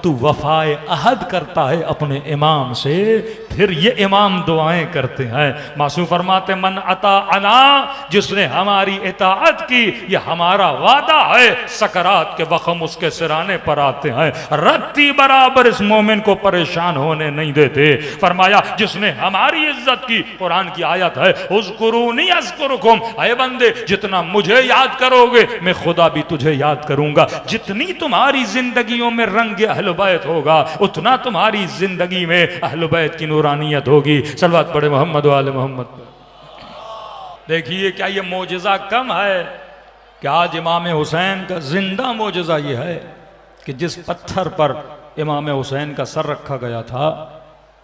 تو وفائے عہد کرتا ہے اپنے امام سے، پھر یہ امام دعائیں کرتے ہیں۔ معصوم فرماتے من اطاعنا، جس نے ہماری اطاعت کی، یہ ہمارا وعدہ ہے سکرات کے وقت اس کے سرانے پر آتے ہیں، رتی برابر اس مومن کو پریشان ہونے نہیں دیتے۔ فرمایا جس نے ہماری عزت کی، قرآن کی آیت ہے اذکرونی اذکرکم، اے بندے جتنا مجھے یاد کرو گے میں خدا بھی تجھے یاد کروں گا۔ جتنی تمہاری زندگیوں میں رنگ اہل بیت ہوگا اتنا تمہاری زندگی میں اہل بیت کی نورانیت ہوگی۔ صلوات پڑھے محمد و آل محمد۔ دیکھیے کیا یہ معجزہ کم ہے کہ آج امام حسین کا زندہ معجزہ یہ ہے کہ جس پتھر پر امام حسین کا سر رکھا گیا تھا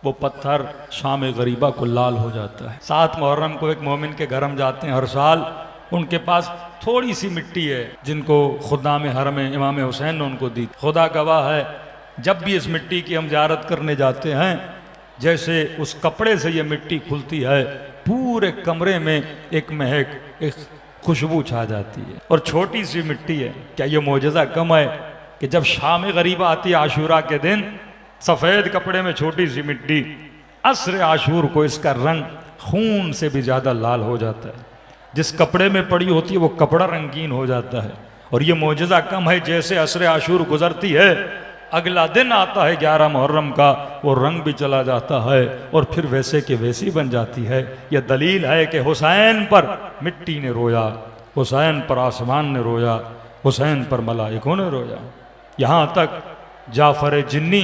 وہ پتھر شام غریبہ کو لال ہو جاتا ہے۔ 7 محرم کو ایک مومن کے گھر ہم جاتے ہیں ہر سال، ان کے پاس تھوڑی سی مٹی ہے جن کو خدام حرم امام حسین نے ان کو دی۔ خدا گواہ ہے جب بھی اس مٹی کی ہم زیارت کرنے جاتے ہیں، جیسے اس کپڑے سے یہ مٹی کھلتی ہے پورے کمرے میں ایک مہک، ایک خوشبو چھا جاتی ہے، اور چھوٹی سی مٹی ہے۔ کیا یہ معجزہ کم ہے کہ جب شام غریبہ آتی ہے عاشوراء کے دن، سفید کپڑے میں چھوٹی سی مٹی، عصر عاشور کو اس کا رنگ خون سے بھی زیادہ لال ہو جاتا ہے، جس کپڑے میں پڑی ہوتی ہے وہ کپڑا رنگین ہو جاتا ہے۔ اور یہ معجزہ کم ہے، جیسے عصر عاشور گزرتی ہے اگلا دن آتا ہے 11 محرم کا، وہ رنگ بھی چلا جاتا ہے اور پھر ویسے کہ ویسی بن جاتی ہے۔ یہ دلیل ہے کہ حسین پر مٹی نے رویا، حسین پر آسمان نے رویا، حسین پر ملائکوں نے رویا۔ یہاں تک جعفر جنی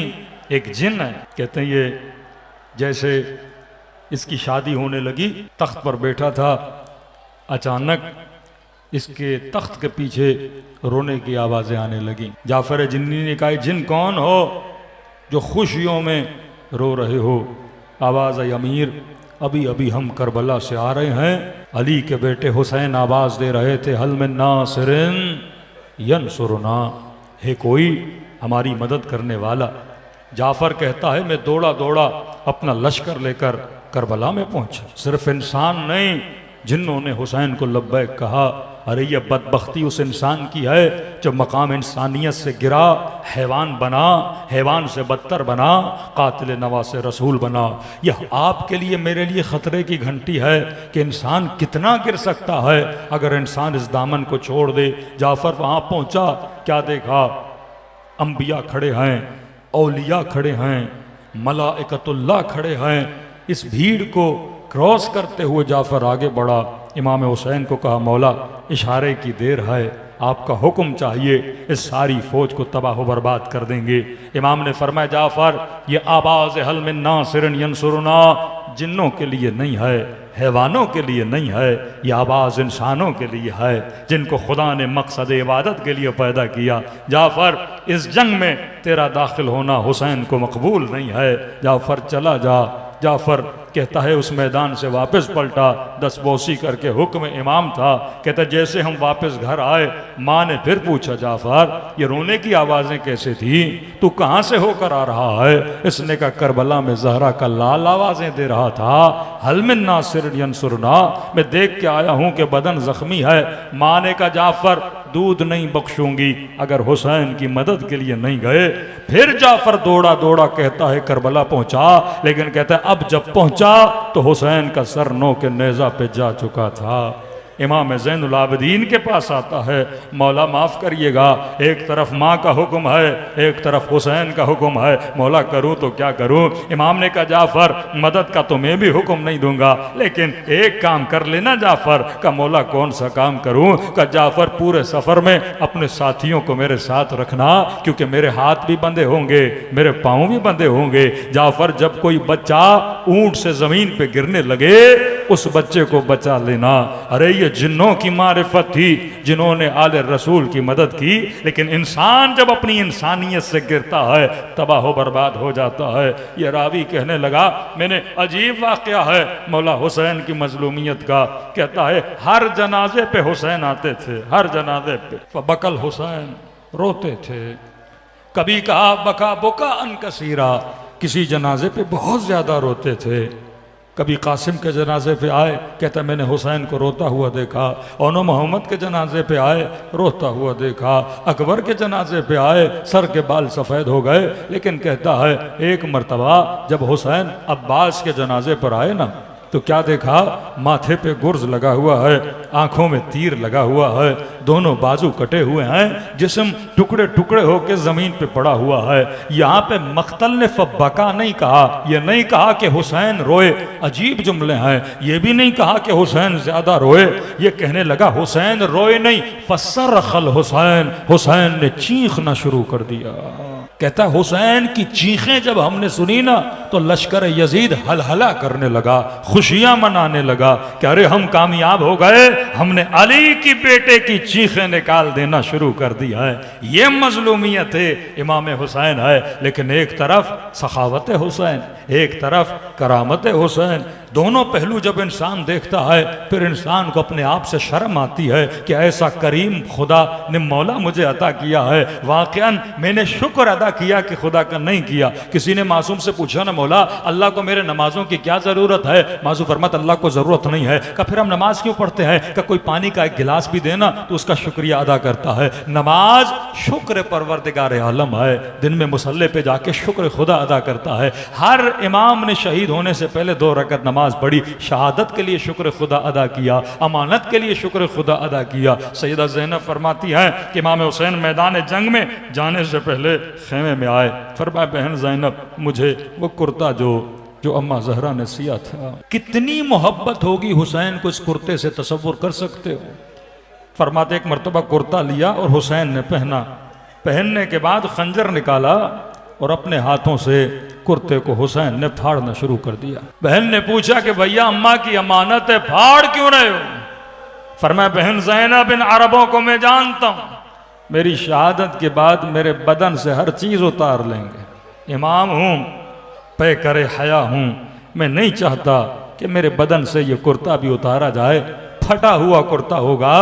ایک جن ہے، کہتے ہیں یہ جیسے اس کی شادی ہونے لگی، تخت پر بیٹھا تھا، اچانک اس کے تخت کے پیچھے رونے کی آوازیں آنے لگیں۔ جعفر جنی نے کہا جن کون ہو جو خوشیوں میں رو رہے ہو؟ آواز آئی امیر ابھی ابھی ہم کربلا سے آ رہے ہیں، علی کے بیٹے حسین آواز دے رہے تھے حل من ناصر ینصرنا، ہے کوئی ہماری مدد کرنے والا؟ جعفر کہتا ہے میں دوڑا دوڑا اپنا لشکر لے کر کربلا میں پہنچا، صرف انسان نہیں جنہوں نے حسین کو لبیک کہا۔ ارے یہ بدبختی اس انسان کی ہے جو مقام انسانیت سے گرا، حیوان بنا، حیوان سے بدتر بنا، قاتل نواس رسول بنا۔ یہ آپ کے لیے میرے لیے خطرے کی گھنٹی ہے کہ انسان کتنا گر سکتا ہے اگر انسان اس دامن کو چھوڑ دے۔ جعفر وہاں پہنچا، کیا دیکھا؟ انبیاء کھڑے ہیں، اولیاء کھڑے ہیں، ملائکۃ اللہ کھڑے ہیں۔ اس بھیڑ کو کراس کرتے ہوئے جعفر آگے بڑھا، امام حسین کو کہا مولا اشارے کی دیر ہے، آپ کا حکم چاہیے، اس ساری فوج کو تباہ و برباد کر دیں گے۔ امام نے فرمایا جعفر یہ آواز حل من ناصر ینصرنا جنوں کے لیے نہیں ہے، حیوانوں کے لیے نہیں ہے، یہ آواز انسانوں کے لیے ہے جن کو خدا نے مقصد عبادت کے لیے پیدا کیا۔ جعفر اس جنگ میں تیرا داخل ہونا حسین کو مقبول نہیں ہے، جعفر چلا جا۔ جعفر کہتا ہے اس میدان سے واپس پلٹا، دستبوسی کر کے حکم امام تھا، کہتا جیسے ہم واپس گھر آئے ماں نے پھر پوچھا جعفر یہ رونے کی آوازیں کیسے تھیں، تو کہاں سے ہو کر آ رہا ہے؟ اس نے کہا کربلا میں زہرا کا لال آوازیں دے رہا تھا، حل من ناصر ینصرنا، میں دیکھ کے آیا ہوں کہ بدن زخمی ہے۔ ماں نے کہا جعفر دودھ نہیں بخشوں گی اگر حسین کی مدد کے لیے نہیں گئے۔ پھر جعفر دوڑا دوڑا کہتا ہے کربلا پہنچا، لیکن کہتا ہے اب جب پہنچا تو حسین کا سر نو کے نیزہ پہ جا چکا تھا۔ امام زین العابدین کے پاس آتا ہے، مولا معاف کریے گا، ایک طرف ماں کا حکم ہے، ایک طرف حسین کا حکم ہے، مولا کروں تو کیا کروں؟ امام نے کہا جعفر مدد کا تو میں بھی حکم نہیں دوں گا، لیکن ایک کام کر لینا جعفر۔ کہا مولا کون سا کام کروں؟ کہا جعفر پورے سفر میں اپنے ساتھیوں کو میرے ساتھ رکھنا، کیونکہ میرے ہاتھ بھی بندھے ہوں گے، میرے پاؤں بھی بندھے ہوں گے۔ جعفر جب کوئی بچہ اونٹ سے زمین پہ گرنے لگے اس بچے کو بچا لینا۔ ارے یہ جنوں کی معرفت تھی جنہوں نے آل رسول کی مدد کی، لیکن انسان جب اپنی انسانیت سے گرتا ہے تباہ و برباد ہو جاتا ہے۔ یہ راوی کہنے لگا میں نے عجیب واقعہ ہے مولا حسین کی مظلومیت کا، کہتا ہے ہر جنازے پہ حسین آتے تھے، ہر جنازے پہ فبکل حسین، روتے تھے۔ کبھی کہا بکا بکا ان کثیرا، کسی جنازے پہ بہت زیادہ روتے تھے۔ کبھی قاسم کے جنازے پہ آئے، کہتا میں نے حسین کو روتا ہوا دیکھا، اونو محمد کے جنازے پہ آئے روتا ہوا دیکھا، اکبر کے جنازے پہ آئے سر کے بال سفید ہو گئے، لیکن کہتا ہے ایک مرتبہ جب حسین عباس کے جنازے پر آئے نا تو کیا دیکھا، ماتھے پہ گرز لگا ہوا ہے، آنکھوں میں تیر لگا ہوا ہے، دونوں بازو کٹے ہوئے ہیں، جسم ٹکڑے ٹکڑے ہو کے زمین پہ پڑا ہوا ہے۔ یہاں پہ مقتل نے فبکا نہیں کہا، یہ نہیں کہا کہ حسین روئے، عجیب جملے ہیں، یہ بھی نہیں کہا کہ حسین زیادہ روئے، یہ کہنے لگا حسین روئے نہیں، فصرخ الحسین، حسین نے چیخنا شروع کر دیا۔ کہتا ہے حسین کی چیخیں جب ہم نے سنی نا تو لشکر یزید ہلہلا کرنے لگا، خوشیاں منانے لگا کہ ارے ہم کامیاب ہو گئے، ہم نے علی کی بیٹے کی چیخیں نکال دینا شروع کر دی ہے۔ یہ مظلومیت ہے امام حسین ہے، لیکن ایک طرف سخاوت حسین، ایک طرف کرامت حسین، دونوں پہلو جب انسان دیکھتا ہے پھر انسان کو اپنے آپ سے شرم آتی ہے کہ ایسا کریم خدا نے مولا مجھے عطا کیا ہے، واقعاً میں نے شکر ادا کیا کہ خدا کا نہیں کیا۔ کسی نے معصوم سے پوچھا نا مولا اللہ کو میرے نمازوں کی کیا ضرورت ہے؟ معصوم فرماتا اللہ کو ضرورت نہیں ہے۔ کہ پھر ہم نماز کیوں پڑھتے ہیں؟ کہ کوئی پانی کا ایک گلاس بھی دینا تو اس کا شکریہ ادا کرتا ہے۔ نماز شکر پروردگار عالم ہے، دن میں مصلی پہ جا کے شکر خدا ادا کرتا ہے۔ ہر امام نے شہید ہونے سے پہلے 2 رکعت نماز پڑھی، شہادت کے لیے شکر خدا ادا کیا، امانت کے لیے شکر خدا ادا کیا۔ سیدہ زینب فرماتی ہیں کہ امام حسین میدان جنگ میں جانے سے پہلے خیمے میں آئے، فرمایا بہن زینب مجھے وہ کرتا جو اماں زہرا نے سیا تھا، کتنی محبت ہوگی حسین کو اس کرتے سے تصور کر سکتے ہو؟ فرماتے ایک مرتبہ کرتا لیا اور حسین نے پہنا، پہننے کے بعد خنجر نکالا اور اپنے ہاتھوں سے کرتے کو حسین نے پھاڑنا شروع کر دیا۔ بہن نے پوچھا کہ بھیا اماں کی امانت ہے پھاڑ کیوں رہے ہو؟ فرمایا بہن زینب ان عربوں کو میں جانتا ہوں، میری شہادت کے بعد میرے بدن سے ہر چیز اتار لیں گے، امام ہوں، پے کرے حیا ہوں، میں نہیں چاہتا کہ میرے بدن سے یہ کرتا بھی اتارا جائے، پھٹا ہوا کرتا ہوگا،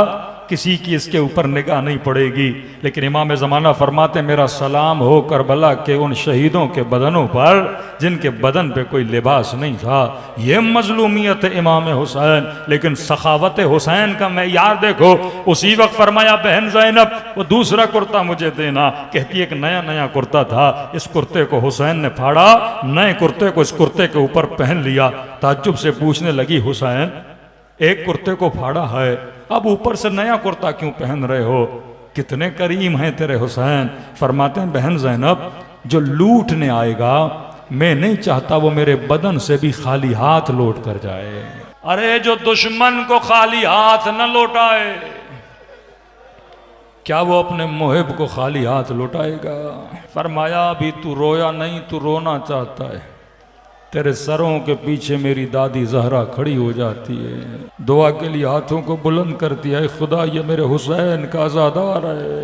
کسی کی اس کے اوپر نگاہ نہیں پڑے گی، لیکن امام زمانہ فرماتے میرا سلام ہو کربلا کے ان شہیدوں کے بدنوں پر جن کے بدن پہ کوئی لباس نہیں تھا۔ یہ مظلومیت امام حسین، لیکن سخاوت حسین کا معیار دیکھو۔ اسی وقت فرمایا بہن زینب وہ دوسرا کرتا مجھے دینا، کہتی ایک نیا کرتا تھا، اس کرتے کو حسین نے پھاڑا، نئے کرتے کو اس کرتے کے اوپر پہن لیا۔ تعجب سے پوچھنے لگی حسین ایک کرتے کو پھاڑا ہے، اب اوپر سے نیا کرتا کیوں پہن رہے ہو؟ کتنے کریم ہیں تیرے حسین۔ فرماتے ہیں بہن زینب جو لوٹنے آئے گا میں نہیں چاہتا وہ میرے بدن سے بھی خالی ہاتھ لوٹ کر جائے۔ ارے جو دشمن کو خالی ہاتھ نہ لوٹائے کیا وہ اپنے محب کو خالی ہاتھ لوٹائے گا؟ فرمایا ابھی تو رویا نہیں، تو رونا چاہتا ہے، تیرے سروں کے پیچھے میری دادی زہرا کھڑی ہو جاتی ہے، دعا کے لیے ہاتھوں کو بلند کرتی ہے، خدا یہ میرے حسین کا عزادار ہے۔